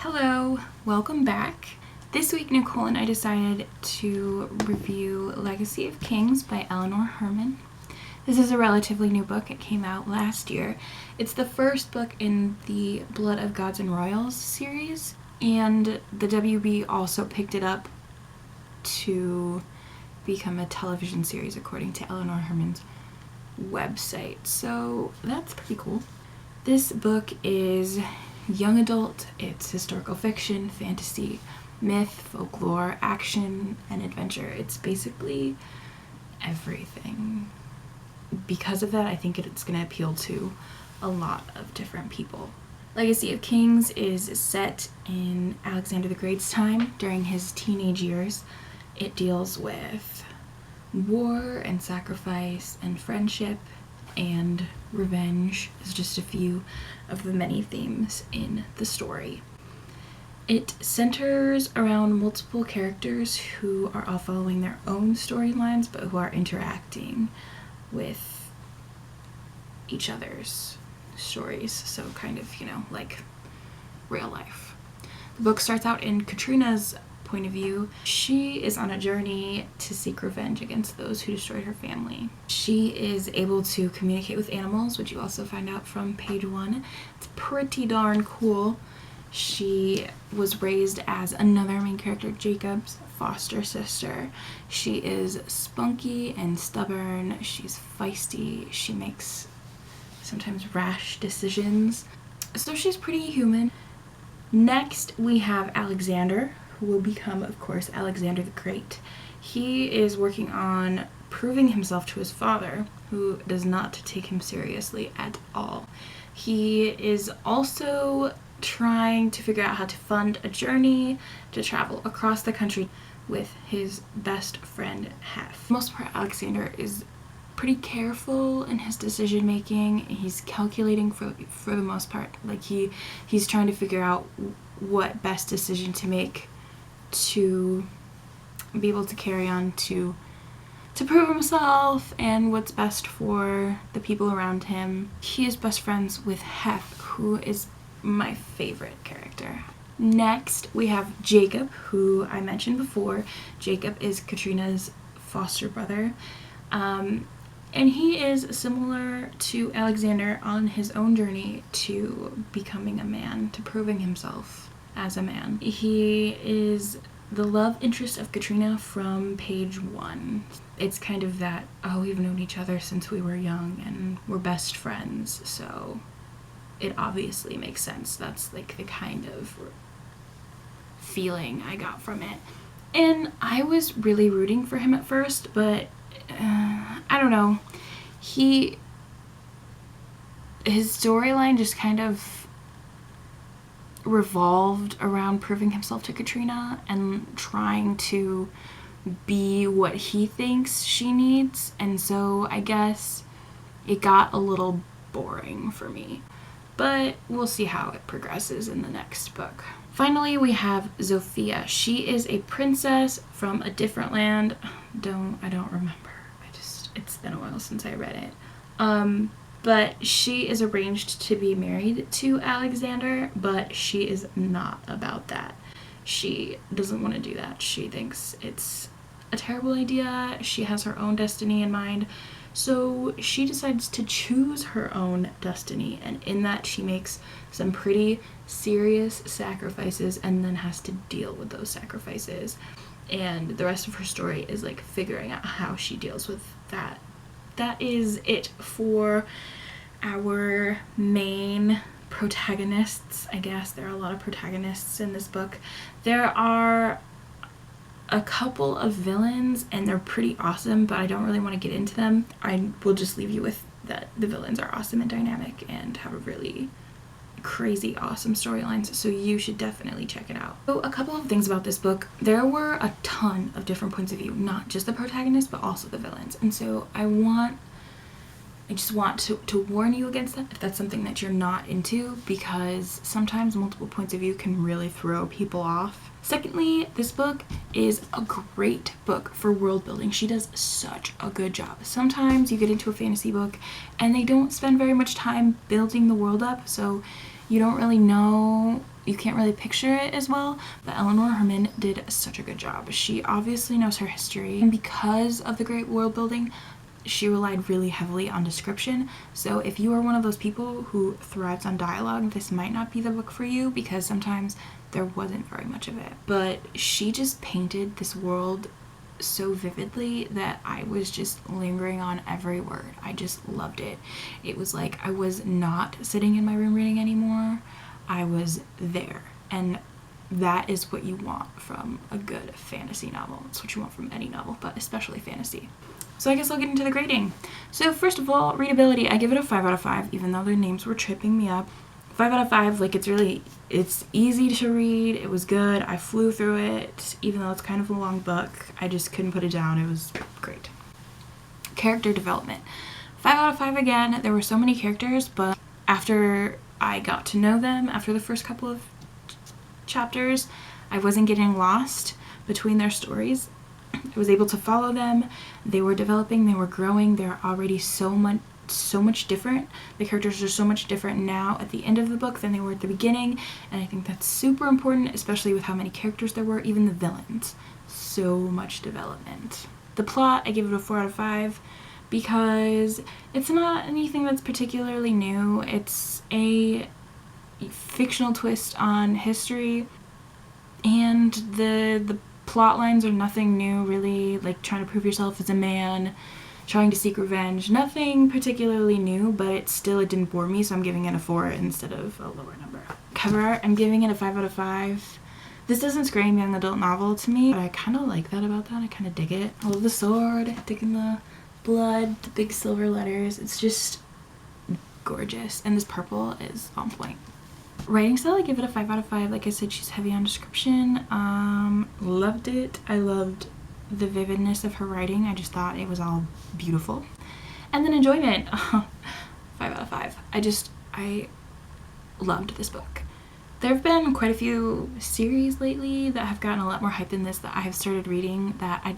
Hello, welcome back. This week Nicole and I decided to review Legacy of Kings by Eleanor Herman. This is a relatively new book. It came out last year. It's the first book in the Blood of Gods and Royals series, and the WB also picked it up to become a television series according to Eleanor Herman's website. So that's pretty cool. This book is young adult. It's historical fiction, fantasy, myth, folklore, action, and adventure. It's basically everything. Because of that, I think it's going to appeal to a lot of different people. Legacy of Kings is set in Alexander the Great's time during his teenage years. It deals with war and sacrifice and friendship and revenge is just a few of the many themes in the story. It centers around multiple characters who are all following their own storylines but who are interacting with each other's stories, so kind of, like real life. The book starts out in Katrina's point of view. She is on a journey to seek revenge against those who destroyed her family. She is able to communicate with animals, which you also find out from page 1. It's pretty darn cool. She was raised as another main character, Jacob's foster sister. She is spunky and stubborn. She's feisty. She makes sometimes rash decisions. So she's pretty human. Next, we have Alexander, who will become, of course, Alexander the Great. He is working on proving himself to his father, who does not take him seriously at all. He is also trying to figure out how to fund a journey to travel across the country with his best friend, Hef. For the most part, Alexander is pretty careful in his decision making. He's calculating for the most part. Like he's trying to figure out what best decision to make to be able to carry on to prove himself and what's best for the people around him. He is best friends with Hef, who is my favorite character. Next, we have Jacob, who I mentioned before. Jacob is Katrina's foster brother. And he is similar to Alexander on his own journey to becoming a man, to proving himself as a man. He is the love interest of Katrina from page 1. It's kind of that, we've known each other since we were young and we're best friends, so it obviously makes sense. That's like the kind of feeling I got from it. And I was really rooting for him at first, but I don't know. His storyline just kind of revolved around proving himself to Katrina and trying to be what he thinks she needs, and so I guess it got a little boring for me, but we'll see how it progresses in the next book. Finally, we have Zofia. She is a princess from a different land. I don't remember. It's been a while since I read it. But she is arranged to be married to Alexander, but she is not about that. She doesn't want to do that. She thinks it's a terrible idea. She has her own destiny in mind. So she decides to choose her own destiny, and in that she makes some pretty serious sacrifices and then has to deal with those sacrifices. And the rest of her story is like figuring out how she deals with that. That is it for our main protagonists, I guess. There are a lot of protagonists in this book. There are a couple of villains, and they're pretty awesome, but I don't really want to get into them. I will just leave you with that the villains are awesome and dynamic and have a really crazy awesome storylines, so you should definitely check it out. So a couple of things about this book. There were a ton of different points of view, not just the protagonists but also the villains, and so I just want to warn you against that if that's something that you're not into, because sometimes multiple points of view can really throw people off. Secondly, this book is a great book for world building. She does such a good job. Sometimes you get into a fantasy book and they don't spend very much time building the world up, so you don't really know you can't really picture it as well, but Eleanor Herman did such a good job. She obviously knows her history, and because of the great world building, she relied really heavily on description. So if you are one of those people who thrives on dialogue, this might not be the book for you, because sometimes there wasn't very much of it. But she just painted this world so vividly that I was just lingering on every word. I just loved it. It was like I was not sitting in my room reading anymore. I was there, and that is what you want from a good fantasy novel. It's what you want from any novel, but especially fantasy. So I guess I'll get into the grading. So first of all, readability, I give it a 5 out of 5, even though their names were tripping me up. 5 out of 5, like it's easy to read, it was good, I flew through it, even though it's kind of a long book, I just couldn't put it down, it was great. Character development, 5 out of 5 again. There were so many characters, but after I got to know them, after the first couple of chapters, I wasn't getting lost between their stories. I was able to follow them. They were developing, they were growing, they're already so much different. The characters are so much different now at the end of the book than they were at the beginning, and I think that's super important, especially with how many characters there were, even the villains. So much development. The plot, I give it a 4 out of 5 because it's not anything that's particularly new. It's a fictional twist on history, and the plot lines are nothing new really, like trying to prove yourself as a man, trying to seek revenge, nothing particularly new, but it didn't bore me, so I'm giving it a 4 instead of a lower number. Cover art, I'm giving it a 5 out of 5. This doesn't scream young adult novel to me, but I kind of like that about that. I kind of dig it. I love the sword, digging the blood, the big silver letters. It's just gorgeous, and this purple is on point. Writing style, I give it a 5 out of 5. Like I said, she's heavy on description. Loved it. I loved the vividness of her writing. I just thought it was all beautiful. And then enjoyment, 5 out of 5. I loved this book. There have been quite a few series lately that have gotten a lot more hype than this that I have started reading that I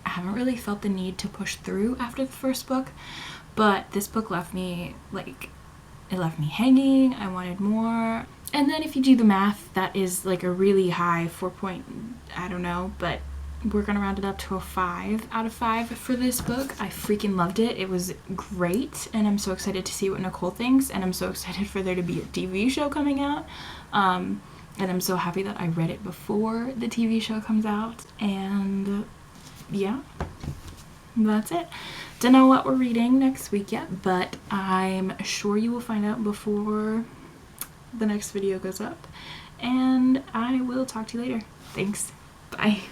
haven't really felt the need to push through after the first book. But this book left me it left me hanging. I wanted more. And then if you do the math, that is like a really high 4 point, I don't know, but we're gonna round it up to a 5 out of 5 for this book. I freaking loved it. It was great, and I'm so excited to see what Nicole thinks, and I'm so excited for there to be a TV show coming out. And I'm so happy that I read it before the TV show comes out, and yeah, that's it. Don't know what we're reading next week yet, but I'm sure you will find out before the next video goes up, and I will talk to you later. Thanks. Bye.